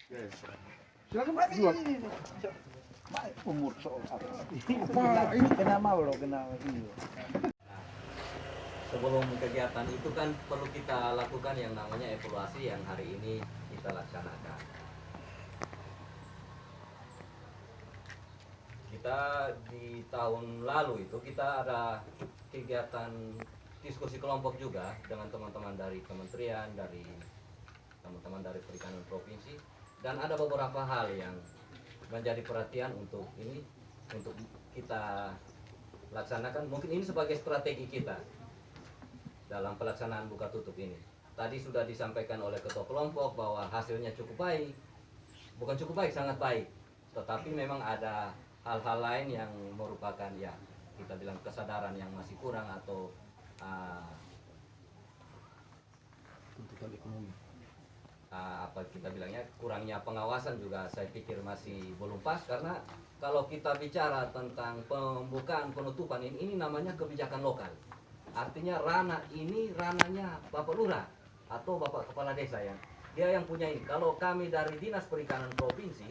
Silakan Pak, duluan. Umur soal apa? Ini kena mau loh, kena ini loh. Sebelum kegiatan itu kan perlu kita lakukan yang namanya evaluasi yang hari ini kita laksanakan. Kita di tahun lalu itu kita ada kegiatan diskusi kelompok juga dengan teman-teman dari kementerian, dari teman-teman dari perikanan provinsi, dan ada beberapa hal yang menjadi perhatian untuk ini, untuk kita laksanakan. Mungkin ini sebagai strategi kita dalam pelaksanaan buka tutup ini. Tadi sudah disampaikan oleh ketua kelompok bahwa hasilnya cukup baik, bukan cukup baik, sangat baik. Tetapi memang ada hal-hal lain yang merupakan ya kita bilang kesadaran yang masih kurang atau Tuntutan ekonomi. apa kita bilangnya kurangnya pengawasan juga saya pikir masih belum pas, karena kalau kita bicara tentang pembukaan penutupan ini namanya kebijakan lokal. Artinya ranah ini ranahnya Bapak Lurah atau Bapak Kepala Desa yang dia yang punya ini. Kalau kami dari Dinas Perikanan Provinsi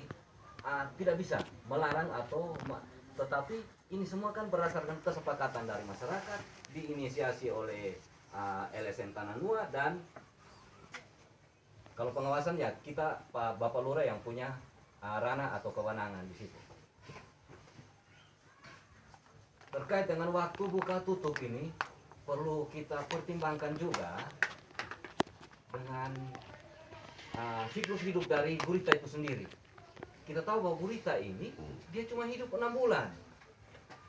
tidak bisa melarang atau tetapi ini semua kan berdasarkan kesepakatan dari masyarakat, diinisiasi oleh LSM Tananua, dan kalau pengawasan ya kita Pak Bapak Lurah yang punya ranah atau kewenangan di situ. Terkait dengan waktu buka tutup ini perlu kita pertimbangkan juga dengan siklus hidup dari gurita itu sendiri. Kita tahu bahwa gurita ini dia cuma hidup 6 bulan.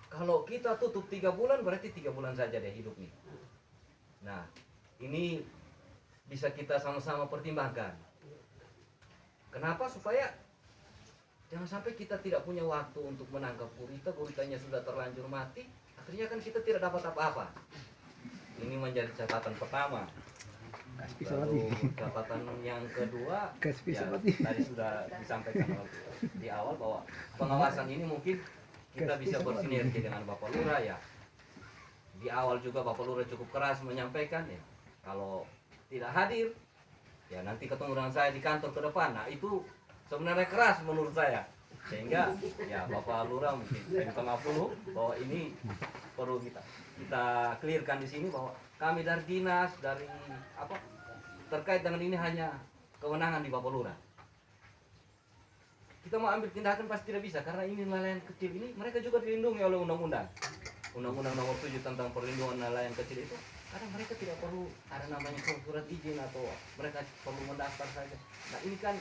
Kalau kita tutup 3 bulan berarti 3 bulan saja dia hidup nih. Nah, ini bisa kita sama-sama pertimbangkan. Kenapa? Supaya jangan sampai kita tidak punya waktu untuk menangkap gurita, guritanya sudah terlanjur mati, akhirnya kan kita tidak dapat apa-apa. Ini menjadi catatan pertama. Lalu catatan yang kedua, ya, tadi sudah disampaikan di awal bahwa pengawasan ini mungkin kita bisa bersinergi dengan Bapak Lurah ya. Di awal juga Bapak Lurah cukup keras menyampaikan ya, kalau tidak hadir ya nanti ketemu dengan saya di kantor ke depan. Nah itu sebenarnya keras menurut saya, sehingga ya Bapak Lurah mungkin saya minta maaf dulu bahwa ini perlu kita clearkan di sini bahwa kami dari dinas dari apa terkait dengan ini hanya kewenangan di Bapak Lurah. Kita mau ambil tindakan pasti tidak bisa, karena ini nelayan kecil ini mereka juga dilindungi oleh undang-undang nomor 7 tentang perlindungan nelayan kecil itu. Kadang mereka tidak perlu ada namanya surat izin atau mereka perlu mendaftar saja. Nah ini kan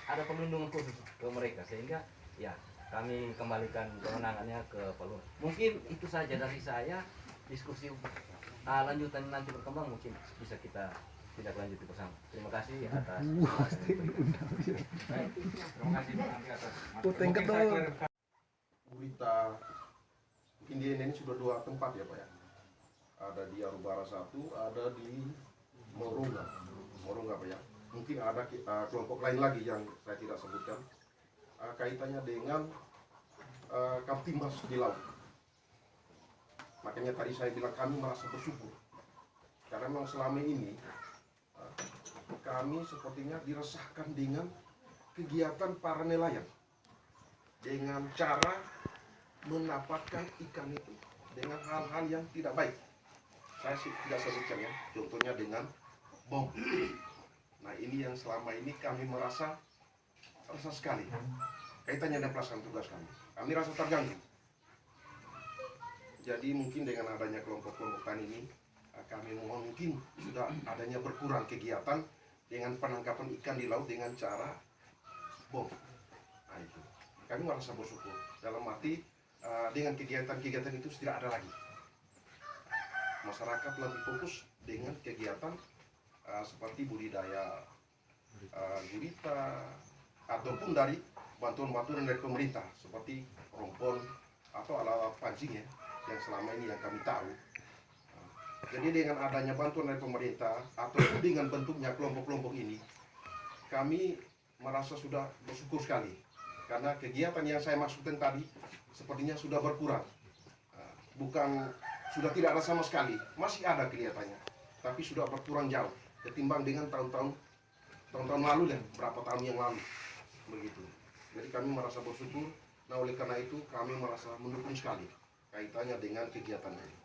ada perlindungan khusus ke mereka, sehingga ya kami kembalikan kewenangannya ke Pak Lurah. Mungkin itu saja dari saya. Diskusi lanjutan nanti berkembang mungkin bisa kita tidak lanjuti bersama. Terima kasih atas Terima kasih atas gurita. Mungkin di ini sudah 2 tempat ya Pak ya. Ada di Arubara 1, ada di Morunga Pak ya. Mungkin ada kelompok lain lagi yang saya tidak sebutkan, kaitannya dengan Kamtimas di laut. Makanya tadi saya bilang kami merasa bersyukur, karena memang selama ini kami sepertinya diresahkan dengan kegiatan para nelayan, dengan cara mendapatkan ikan itu dengan hal-hal yang tidak baik. Saya sih tidak sebutkan ya, contohnya dengan bom. Nah ini yang selama ini kami merasa resah sekali kaitannya dengan pelaksanaan tugas kami. Kami rasa terganggu. Jadi mungkin dengan adanya kelompok-kelompok tani ini, kami mohon mungkin sudah adanya berkurang kegiatan dengan penangkapan ikan di laut dengan cara bom. Nah itu, kami merasa bersyukur. Dalam arti dengan kegiatan-kegiatan itu tidak ada lagi. Masyarakat lebih fokus dengan kegiatan seperti budidaya gurita ataupun dari bantuan-bantuan dari pemerintah seperti rompon atau alat-alat pancing ya, yang selama ini yang kami tahu. Jadi dengan adanya bantuan dari pemerintah atau dengan bentuknya kelompok-kelompok ini, kami merasa sudah bersyukur sekali, karena kegiatan yang saya maksudkan tadi sepertinya sudah berkurang. Bukan sudah tidak ada sama sekali, masih ada kelihatannya, tapi sudah berkurang jauh ketimbang dengan tahun-tahun lalu dan berapa tahun yang lalu. begitu. Jadi kami merasa bersyukur. Nah oleh karena itu kami merasa mendukung sekali kaitannya dengan kegiatan ini.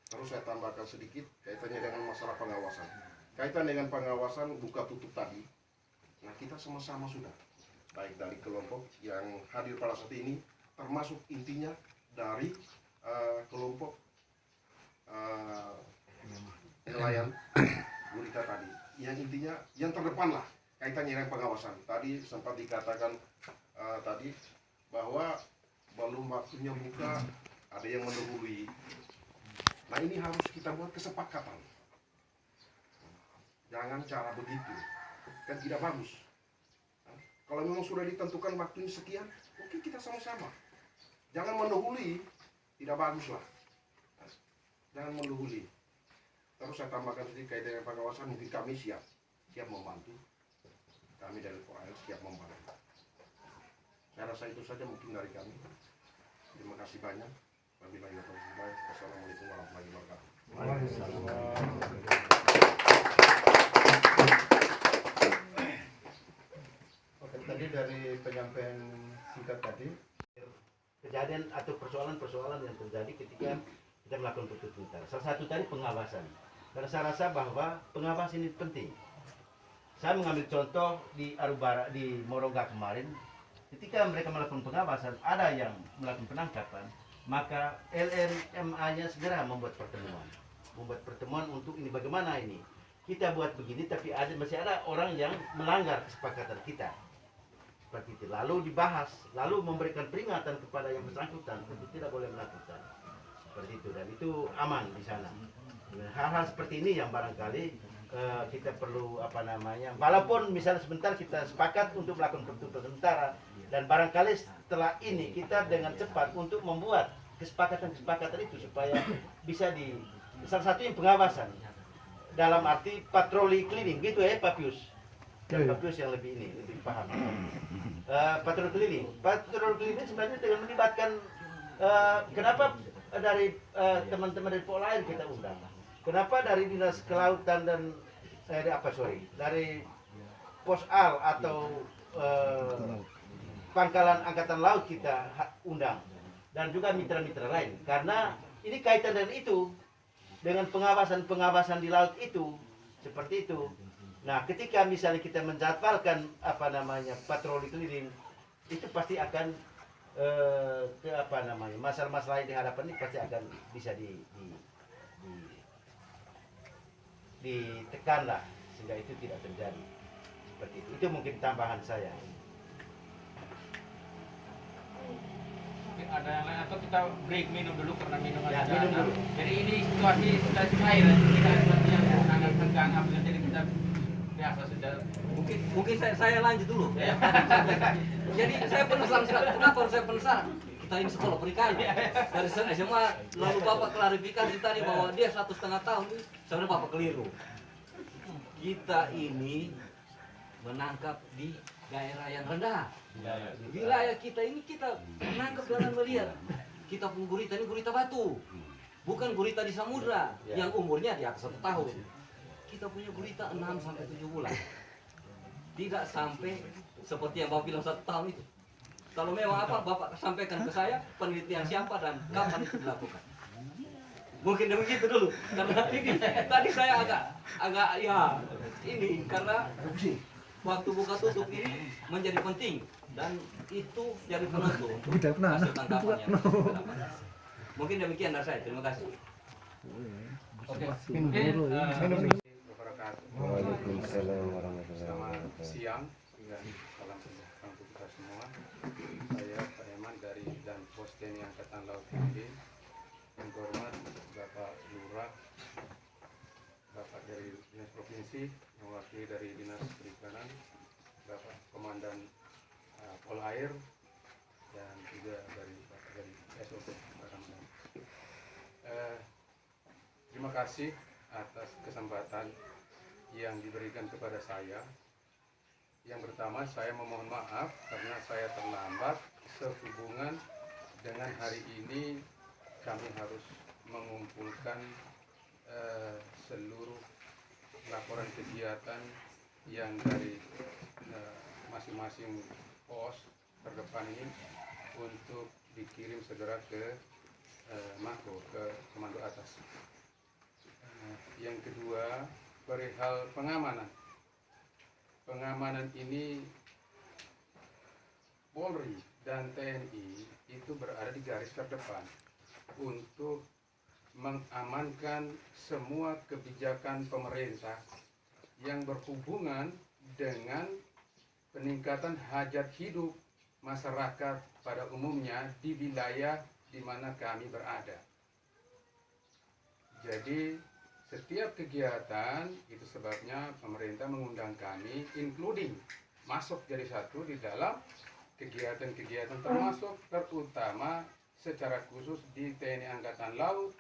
Terus saya tambahkan sedikit kaitannya dengan masalah pengawasan. Kaitan dengan pengawasan buka tutup tadi, nah kita sama-sama sudah, baik dari kelompok yang hadir pada saat ini, termasuk intinya dari kelompok nelayan gurita tadi, yang intinya yang terdepan lah kaitannya dengan pengawasan. Tadi sempat dikatakan tadi bahwa belum waktunya buka, ada yang mendahului. Nah ini harus kita buat kesepakatan. Jangan cara begitu, kan tidak bagus. Kalau memang sudah ditentukan waktunya sekian, oke kita sama-sama. Jangan mendahului, tidak bagus lah. Jangan mendahului. Terus saya tambahkan sedikit kaitan dengan pengawasan, mungkin kami siap membantu. Kami dari Korail siap membantu. Saya rasa itu saja mungkin dari kami. Terima kasih banyak. Wassalamualaikum warahmatullahi wabarakatuh. Oke, tadi dari penyampaian singkat tadi, kejadian atau persoalan-persoalan yang terjadi ketika kita melakukan putus sementara. Salah satu tadi pengawasan. Karena saya rasa bahwa pengawasan ini penting. Saya mengambil contoh di Arubara, di Morongga kemarin, ketika mereka melakukan pengawasan, ada yang melakukan penangkapan, maka LMMA-nya segera membuat pertemuan untuk ini bagaimana ini kita buat begini, tapi masih ada orang yang melanggar kesepakatan kita seperti itu, lalu dibahas, lalu memberikan peringatan kepada yang bersangkutan untuk tidak boleh melakukan seperti itu, dan itu aman di sana. Hal-hal seperti ini yang barangkali kita perlu walaupun misalnya sebentar kita sepakat untuk melakukan pertutupan sementara, dan barangkali setelah ini kita dengan cepat untuk membuat kesepakatan itu supaya bisa salah satu yang pengawasan dalam arti patroli keliling gitu ya Pak Pius. Dan Pak Pius yang lebih paham. Patroli keliling sebenarnya dengan melibatkan kenapa dari teman-teman dari Polair kita undang. Kenapa dari Dinas Kelautan dan dari Pos Al atau Pangkalan Angkatan Laut kita undang, dan juga mitra-mitra lain, karena ini kaitan dengan itu, dengan pengawasan di laut itu seperti itu. Nah, ketika misalnya kita menjadwalkan patroli keliling, itu pasti akan masalah-masalah yang dihadapan ini pasti akan bisa ditekan lah, sehingga itu tidak terjadi seperti itu. Itu mungkin tambahan saya. Ada yang lain atau kita break minum dulu karena minum Ya, ada. minum dulu. Jadi ini situasi sudah cair, tidak seperti yang sangat tegang, jadi kita biasa sudah. Mungkin saya lanjut dulu. Ya. Jadi saya penasaran sekali. Kenapa saya penasaran? Kita ini sekolah perikanan dari SMA, lalu Bapak klarifikasi tadi bahwa dia 1,5 tahun. Sebenarnya Bapak keliru. Kita ini menangkap di daerah yang rendah. Wilayah kita ini kita menangkap dengan melihat. Kita pun gurita ini gurita batu, bukan gurita di samudra yang umurnya di atas 1 tahun. Kita punya gurita 6 sampai 7 bulan. Tidak sampai seperti yang Bapak bilang 1 tahun itu. Kalau memang apa Bapak sampaikan ke saya penelitian siapa dan kapan itu dilakukan. Mungkin begitu dulu, karena ini tadi saya agak ya ini karena waktu buka tutup ini menjadi penting dan itu jadi penentu untuk hasil tangkapan yang dilakukan. Mungkin demikian dari saya. Terima kasih. Oke. Waalaikumsalam warahmatullahi Selamat wabarakatuh. siang dan salam sejahtera untuk kita semua. Saya Pak Eman dari Danpos TNI Angkatan Laut TNI. Yang hormat Bapak Lurah, Bapak dari Dinas Provinsi, mewakili dari Dinas Perikanan, Bapak Komandan Polair, dan juga dari Bapak dari SOP Baramdan. Terima kasih atas kesempatan yang diberikan kepada saya. Yang pertama, saya memohon maaf karena saya terlambat sehubungan dengan hari ini kami harus mengumpulkan seluruh laporan kegiatan yang dari masing-masing pos terdepan ini untuk dikirim segera ke Mako, ke komando atas. Yang kedua, perihal pengamanan. Pengamanan ini Polri dan TNI itu berada di garis terdepan untuk mengamankan semua kebijakan pemerintah yang berhubungan dengan peningkatan hajat hidup masyarakat pada umumnya di wilayah di mana kami berada. Jadi setiap kegiatan itu sebabnya pemerintah mengundang kami, including masuk jadi satu di dalam kegiatan-kegiatan termasuk terutama secara khusus di TNI Angkatan Laut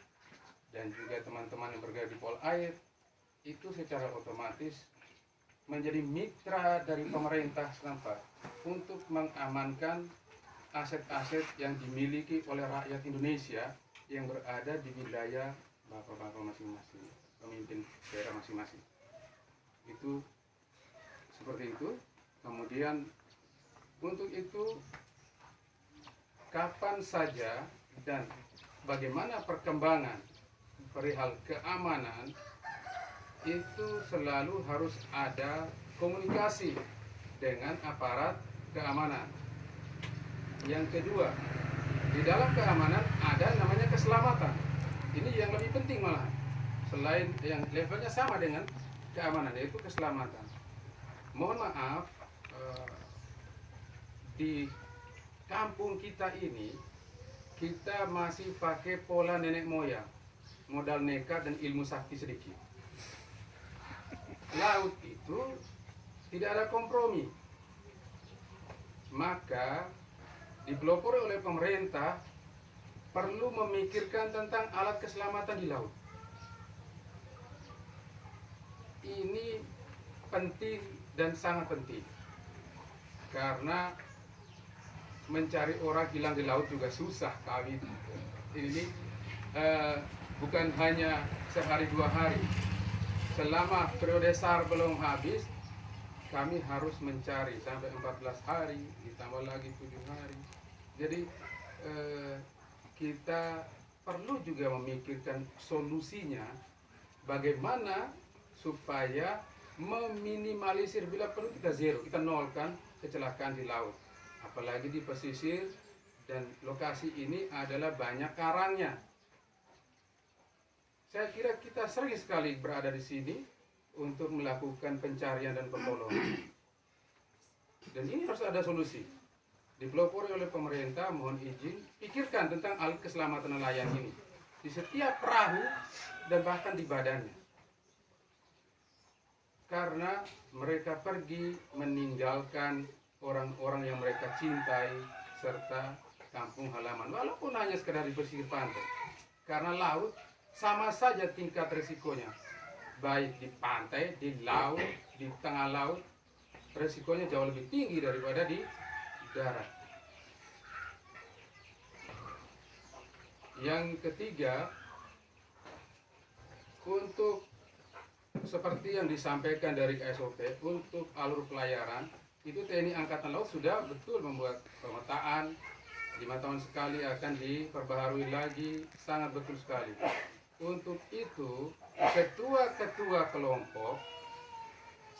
dan juga teman-teman yang bergerak di Polair itu secara otomatis menjadi mitra dari pemerintah setempat untuk mengamankan aset-aset yang dimiliki oleh rakyat Indonesia yang berada di wilayah bapak-bapak masing-masing, pemimpin daerah masing-masing. Itu seperti itu. Kemudian untuk itu kapan saja dan bagaimana perkembangan perihal keamanan itu selalu harus ada komunikasi dengan aparat keamanan. Yang kedua, di dalam keamanan ada namanya keselamatan. Ini yang lebih penting malah, selain yang levelnya sama dengan keamanan, yaitu keselamatan. Mohon maaf, di kampung kita ini kita masih pakai pola nenek moyang, modal nekat dan ilmu sakti sedikit. Laut itu tidak ada kompromi, maka dipelopori oleh pemerintah perlu memikirkan tentang alat keselamatan di laut. Ini penting dan sangat penting karena mencari orang hilang di laut juga susah kami. Ini bukan hanya sehari dua hari. Selama periode SAR belum habis, kami harus mencari sampai 14 hari, ditambah lagi 7 hari. Jadi kita perlu juga memikirkan solusinya bagaimana supaya meminimalisir, bila perlu kita zero, kita nolkan kecelakaan di laut. Apalagi di pesisir dan lokasi ini adalah banyak karangnya. Saya kira kita sering sekali berada di sini untuk melakukan pencarian dan pertolongan. Dan ini harus ada solusi. Dipelopori oleh pemerintah, mohon izin, pikirkan tentang alat keselamatan nelayan ini di setiap perahu dan bahkan di badannya. Karena mereka pergi meninggalkan orang-orang yang mereka cintai serta kampung halaman, walaupun hanya sekedar di pesisir pantai. Karena laut sama saja tingkat risikonya, baik di pantai, di laut, di tengah laut, risikonya jauh lebih tinggi daripada di darat. Yang ketiga, untuk seperti yang disampaikan dari SOP, untuk alur pelayaran itu TNI Angkatan Laut sudah betul membuat pemetaan, 5 tahun sekali akan diperbaharui lagi, sangat betul sekali. Untuk itu ketua-ketua kelompok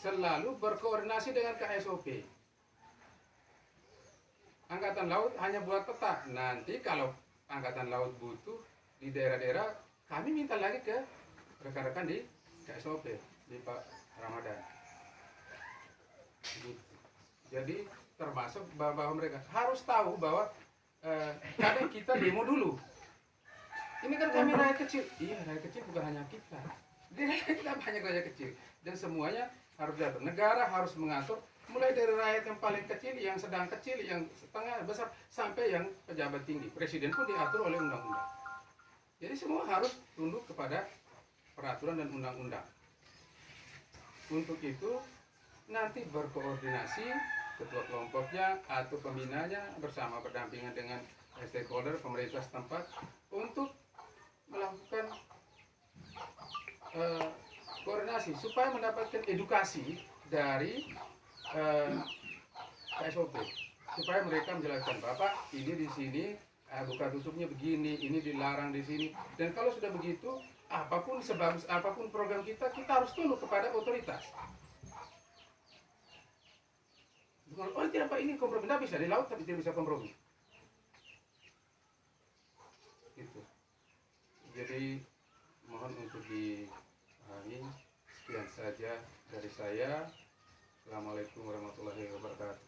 selalu berkoordinasi dengan KSOP. Angkatan Laut hanya buat peta. Nanti kalau Angkatan Laut butuh di daerah-daerah, kami minta lagi ke rekan-rekan di KSOP, di Pak Ramadan. Jadi termasuk bahwa mereka harus tahu bahwa kadang kita demo dulu. Ini kan kami rakyat kecil. Iya, rakyat kecil bukan hanya kita. Di rakyat kita banyak rakyat kecil. Dan semuanya harus diatur. Negara harus mengatur mulai dari rakyat yang paling kecil, yang sedang kecil, yang setengah besar, sampai yang pejabat tinggi. Presiden pun diatur oleh undang-undang. Jadi semua harus tunduk kepada peraturan dan undang-undang. Untuk itu nanti berkoordinasi ketua kelompoknya atau pembinanya bersama berdampingan dengan stakeholder pemerintah setempat untuk melakukan koordinasi supaya mendapatkan edukasi dari SOP supaya mereka menjelaskan, Bapak ini di sini buka tutupnya begini, ini dilarang di sini. Dan kalau sudah begitu, apapun sebagus apapun program kita harus tunduk kepada otoritas. Bukan, oh tidak Pak, ini kompromi, tidak bisa di laut tapi tidak bisa kompromi. Gitu. Jadi mohon untuk dipahami. Sekian saja dari saya. Assalamualaikum warahmatullahi wabarakatuh.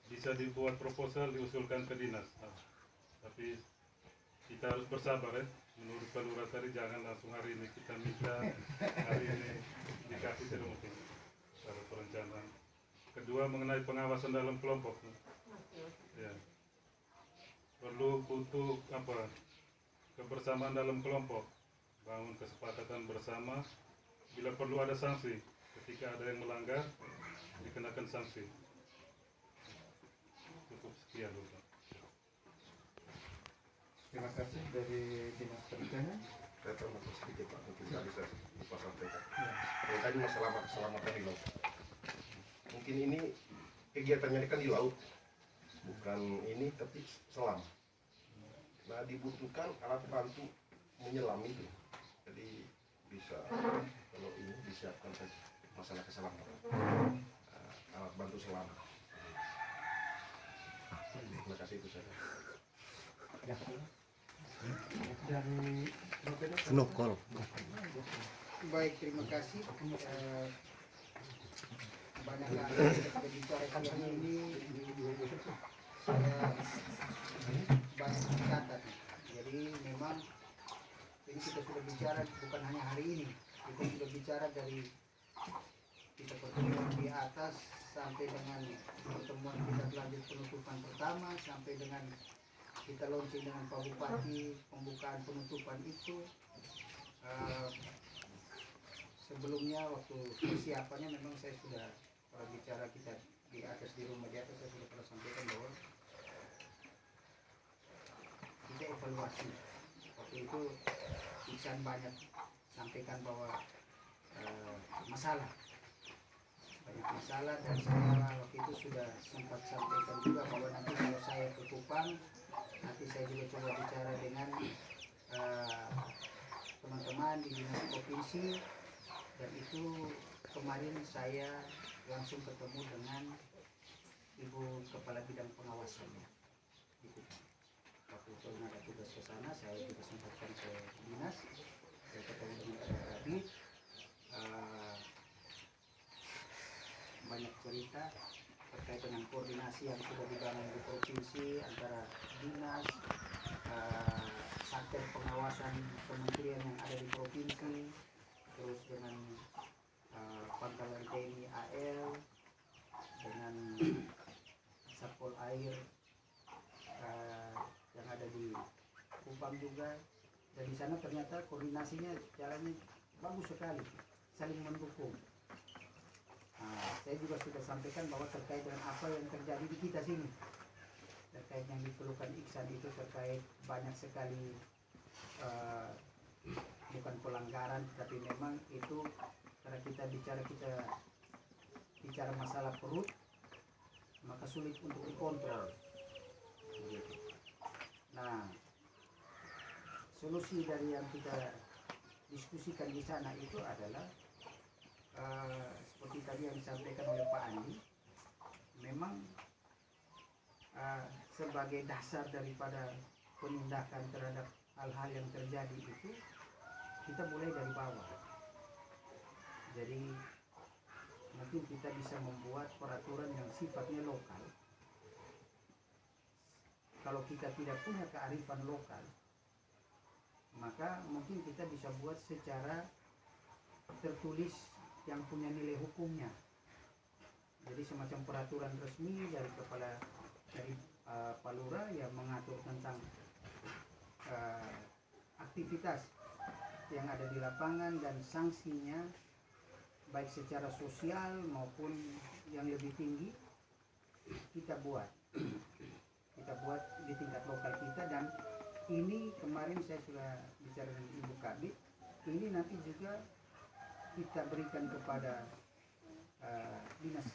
Bisa dibuat proposal, diusulkan ke dinas. Nah, tapi kita harus bersabar ya. Menurut Pak Lurah tadi jangan langsung hari ini kita minta, hari ini dikasih tidak mungkin. Secara perencanaan. Kedua mengenai pengawasan dalam kelompok. Ya. Perlu butuh apa? Kebersamaan dalam kelompok. Bangun kesepakatan bersama. Bila perlu ada sanksi. Ketika ada yang melanggar, dikenakan sanksi. Cukup sekian dulu. Terima kasih dari Dinas Perikanan. Saya termasuk sedikit Pak, mungkin saya bisa lupa sampaikan. Yang tadi masalah keselamatan di laut. Mungkin ini kegiatannya kan di laut, bukan ini tapi selam. Nah dibutuhkan alat bantu menyelam itu. Jadi bisa kalau ini disiapkan saja masalah keselamatan. Alat bantu selam. Terima kasih itu saja. Dari Snokol. Baik, terima kasih. Banyak hal yang kita bicarakan hari ini, saya banyak mencatat. Jadi memang ini kita sudah bicara bukan hanya hari ini, kita sudah bicara dari kita pertemuan di atas sampai dengan pertemuan kita lanjut penutupan pertama sampai dengan kita launching dengan Pak Bupati pembukaan penutupan itu. Sebelumnya waktu persiapannya memang saya sudah bicara kita di atas di rumah di atas saya sudah pernah sampaikan bahwa kita evaluasi. Waktu itu Iksan banyak sampaikan bahwa banyak masalah dan saya waktu itu sudah sempat sampaikan juga bahwa nanti kalau saya ke Kupang nanti saya juga coba bicara dengan teman-teman di dinas provinsi dan itu kemarin saya langsung ketemu dengan Ibu Kepala Bidang Pengawasannya gitu. Waktu itu ada tugas ke sana saya juga sempatkan ke dinas, saya ketemu dengan Pak Radit, banyak cerita terkait dengan koordinasi yang sudah dibangun di provinsi antara dinas, satker pengawasan kementerian yang ada di provinsi, terus dengan Pangkalan TNI AL, dengan Satpol Air yang ada di Kupang juga, dan di sana ternyata koordinasinya jalannya bagus sekali, saling mendukung. Saya juga sudah sampaikan bahwa terkait dengan apa yang terjadi di kita sini, terkait yang dikeluhkan Iksan itu terkait banyak sekali bukan pelanggaran, tapi memang itu karena kita bicara masalah perut, maka sulit untuk dikontrol. Nah, solusi dari yang kita diskusikan di sana itu adalah seperti tadi yang disampaikan oleh Pak Andi, memang sebagai dasar daripada penindakan terhadap hal-hal yang terjadi itu kita mulai dari bawah. Jadi mungkin kita bisa membuat peraturan yang sifatnya lokal. Kalau kita tidak punya kearifan lokal, maka mungkin kita bisa buat secara tertulis yang punya nilai hukumnya. Jadi semacam peraturan resmi dari Pak Lurah yang mengatur tentang aktivitas yang ada di lapangan dan sanksinya baik secara sosial maupun yang lebih tinggi kita buat di tingkat lokal kita, dan ini kemarin saya sudah bicara dengan Ibu Kabid, ini nanti juga kita berikan kepada dinas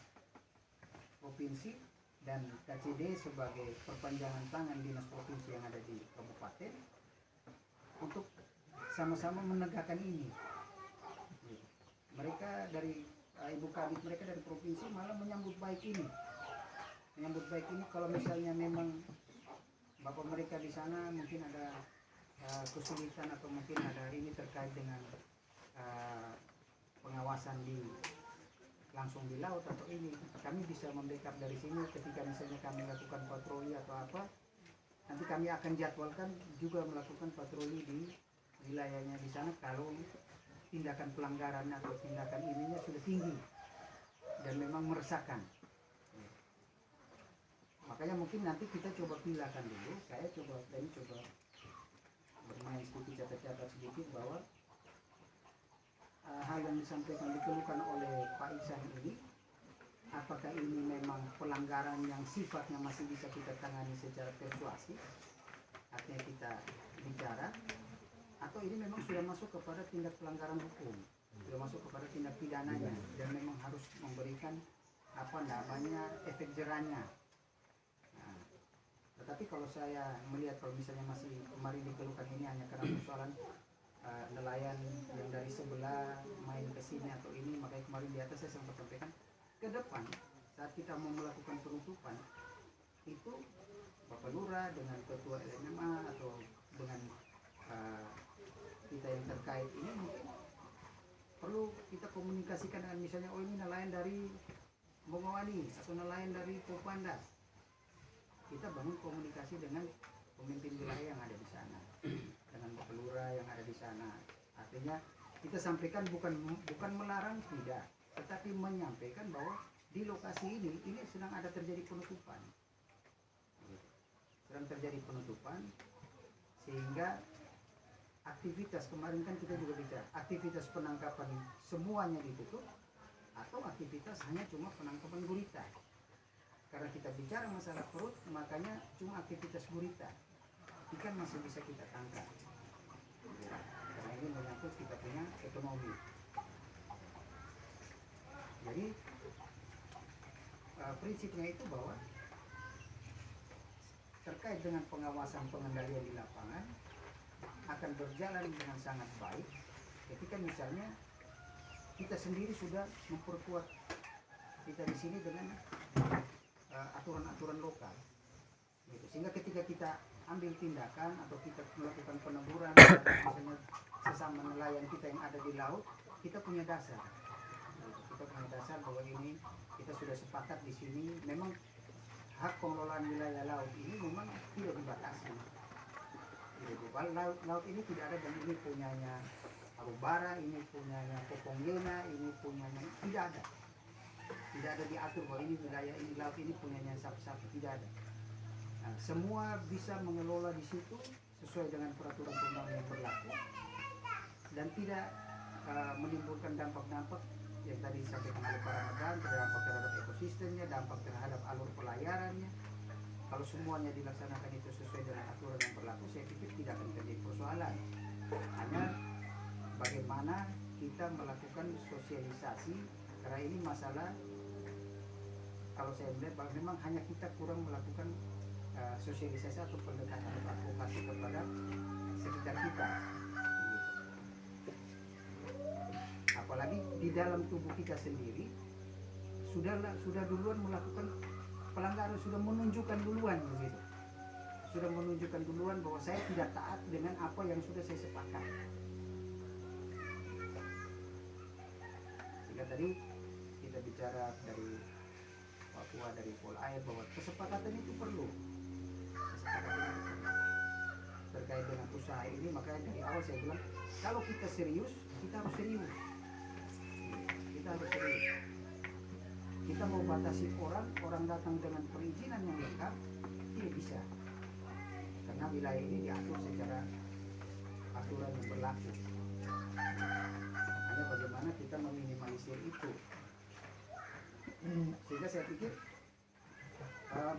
provinsi dan KCD sebagai perpanjangan tangan dinas provinsi yang ada di kabupaten untuk sama-sama menegakkan ini. Mereka dari Ibu Kabid, mereka dari provinsi malah menyambut baik ini. Menyambut baik ini kalau misalnya memang bapak mereka di sana mungkin ada kesulitan atau mungkin ada ini terkait dengan pengawasan langsung di laut atau ini, kami bisa membackup dari sini ketika misalnya kami lakukan patroli atau apa, nanti kami akan jadwalkan juga melakukan patroli di wilayahnya di sana kalau tindakan pelanggaran atau tindakan ininya sudah tinggi dan memang meresahkan. Makanya mungkin nanti kita coba pilahkan dulu, saya coba bermain sedikit, catat-catat sedikit bahwa hal yang disampaikan dikeluhkan oleh Pak Iksan ini, apakah ini memang pelanggaran yang sifatnya masih bisa kita tangani secara persuasif, artinya kita bicara, atau ini memang sudah masuk kepada tindak pelanggaran hukum, sudah masuk kepada tindak pidananya dan memang harus memberikan efek jerahnya. Nah, tetapi kalau saya melihat kalau misalnya masih kemarin dikeluhkan ini hanya karena persoalan nelayan yang dari sebelah main ke sini atau ini, makanya kemarin di atas saya sempat sampaikan ke depan saat kita mau melakukan penutupan itu Bapak Lurah dengan Ketua LMMA atau dengan kita yang terkait ini mungkin perlu kita komunikasikan dengan misalnya ini nelayan dari Bongowani atau nelayan dari Popanda, kita bangun komunikasi dengan pemimpin wilayah yang ada di sana, dengan Bapak Lurah yang ada di sana. Artinya kita sampaikan bukan melarang, tidak, tetapi menyampaikan bahwa di lokasi ini sedang ada terjadi penutupan. Sedang terjadi penutupan sehingga aktivitas kemarin kan kita juga bicara, aktivitas penangkapan semuanya ditutup atau aktivitas hanya cuma penangkapan gurita. Karena kita bicara masalah perut, makanya cuma aktivitas gurita. Ikan masih bisa kita tangkap. Karena ini menyangkut kita punya ekonomi. Jadi prinsipnya itu bahwa terkait dengan pengawasan pengendalian di lapangan akan berjalan dengan sangat baik ketika misalnya kita sendiri sudah memperkuat kita di sini dengan aturan-aturan lokal, gitu. Sehingga ketika kita ambil tindakan atau kita melakukan peneguran misalnya sesama nelayan kita yang ada di laut, kita punya dasar, kita punya dasar bahwa ini kita sudah sepakat di sini memang hak pengelolaan wilayah laut ini memang tidak dibatasi. Laut ini tidak ada dan ini punyanya Arubara, ini punyanya Popongyena, ini punyanya, tidak ada. Tidak ada diatur bahwa ini wilayah ini laut ini punyanya sapi-sapi, tidak ada. Nah, semua bisa mengelola di situ sesuai dengan peraturan perundang-undangan yang berlaku dan tidak menimbulkan dampak-dampak yang tadi disampaikan oleh Pak Ramadan, dampak terhadap ekosistemnya, dampak terhadap alur pelayarannya. Kalau semuanya dilaksanakan itu sesuai dengan aturan yang berlaku, saya pikir tidak akan terjadi persoalan. Hanya bagaimana kita melakukan sosialisasi, karena ini masalah kalau saya melihat bahwa memang hanya kita kurang melakukan sosialisasi atau pendekatan atau advokasi kepada sekitar kita. Apalagi di dalam tubuh kita sendiri sudah duluan melakukan pelanggaran, sudah menunjukkan duluan begitu. Sudah menunjukkan duluan bahwa saya tidak taat dengan apa yang sudah saya sepakat. Sehingga tadi kita bicara dari Papua, dari Polair, bahwa kesepakatan itu perlu. Kesepakatan itu perlu. Terkait dengan usaha ini, makanya dari awal saya bilang, kalau kita serius, kita harus serius. Kita harus serius. Kita mau batasi orang datang dengan perizinan yang lengkap, tidak bisa. Karena wilayah ini diatur secara aturan yang berlaku. Hanya bagaimana kita meminimalisir itu. Sehingga saya pikir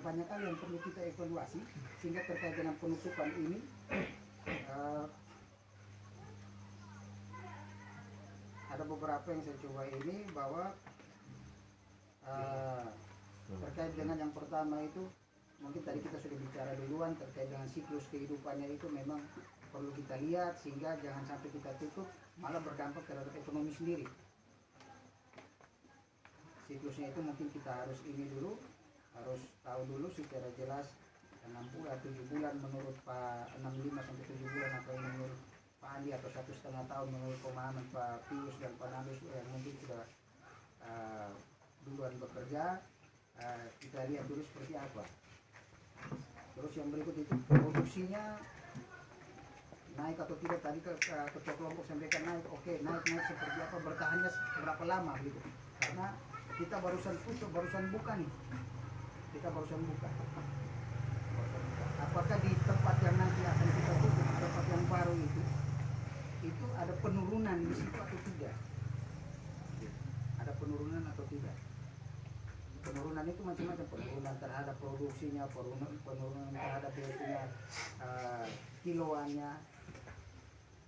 banyak hal yang perlu kita evaluasi, sehingga terkait dengan penutupan ini ada beberapa yang saya coba ini, bahwa terkait dengan yang pertama itu mungkin tadi kita sudah bicara duluan, terkait dengan siklus kehidupannya itu memang perlu kita lihat, sehingga jangan sampai kita tutup malah berdampak terhadap ekonomi sendiri. Siklusnya itu mungkin kita harus ini dulu, harus tahu dulu secara jelas 7 bulan menurut Pak, 65 sampai 7 bulan atau menurut Pak Andi, atau 1,5 tahun menurut pemahaman Pak Pius dan Pak Nandus yang mungkin sudah duluan bekerja. Kita lihat dulu seperti apa. Terus yang berikut itu produksinya naik atau tidak, tadi ketua kelompok sampaikan naik, oke, naik seperti apa, bertahannya berapa lama gitu. Karena kita barusan buka nih. Kita barusan buka. Apakah di tempat yang nanti akan kita tutup, tempat yang baru itu ada penurunan di situ atau tidak? Ada penurunan atau tidak? Penurunan itu macam-macam, penurunan terhadap produksinya, penurunan terhadap kiloannya,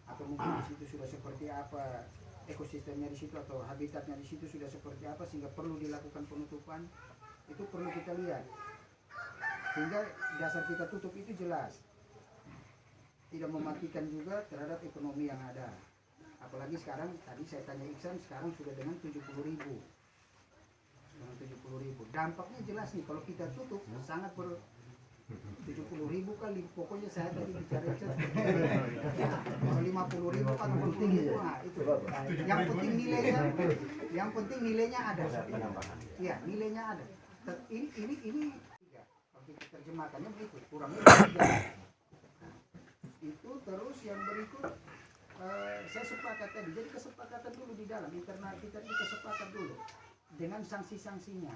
atau mungkin di situ sudah seperti apa ekosistemnya di situ, atau habitatnya di situ sudah seperti apa sehingga perlu dilakukan penutupan. Itu perlu kita lihat, sehingga dasar kita tutup itu jelas, tidak mematikan juga terhadap ekonomi yang ada. Apalagi sekarang, tadi saya tanya Iksan, sekarang sudah dengan 70.000. Dengan 70.000, dampaknya jelas nih kalau kita tutup sangat 70.000 kali, pokoknya saya tadi bicara Iksan kalau 50.000 kan penting itu, nah itu yang penting nilainya ada. Ya, nilainya ada. Ini kalau kita terjemahkannya begitu, kurangnya 3. Itu terus yang berikut, saya sepakat tadi, jadi kesepakatan dulu di dalam internal kita ini, kesepakatan dulu dengan sanksi-sanksinya.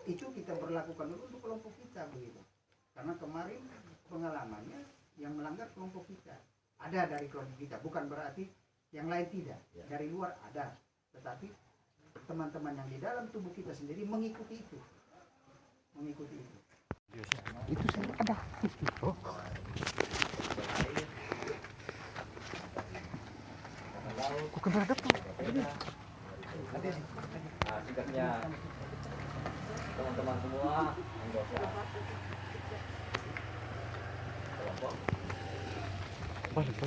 Itu kita berlakukan dulu untuk kelompok kita begitu. Karena kemarin pengalamannya yang melanggar kelompok kita ada dari kelompok kita, bukan berarti yang lain tidak. Dari luar ada, tetapi teman-teman yang di dalam tubuh kita sendiri mengikuti itu. Itu saya ada. Sikapnya teman-teman semua anggota kelompok. Balik,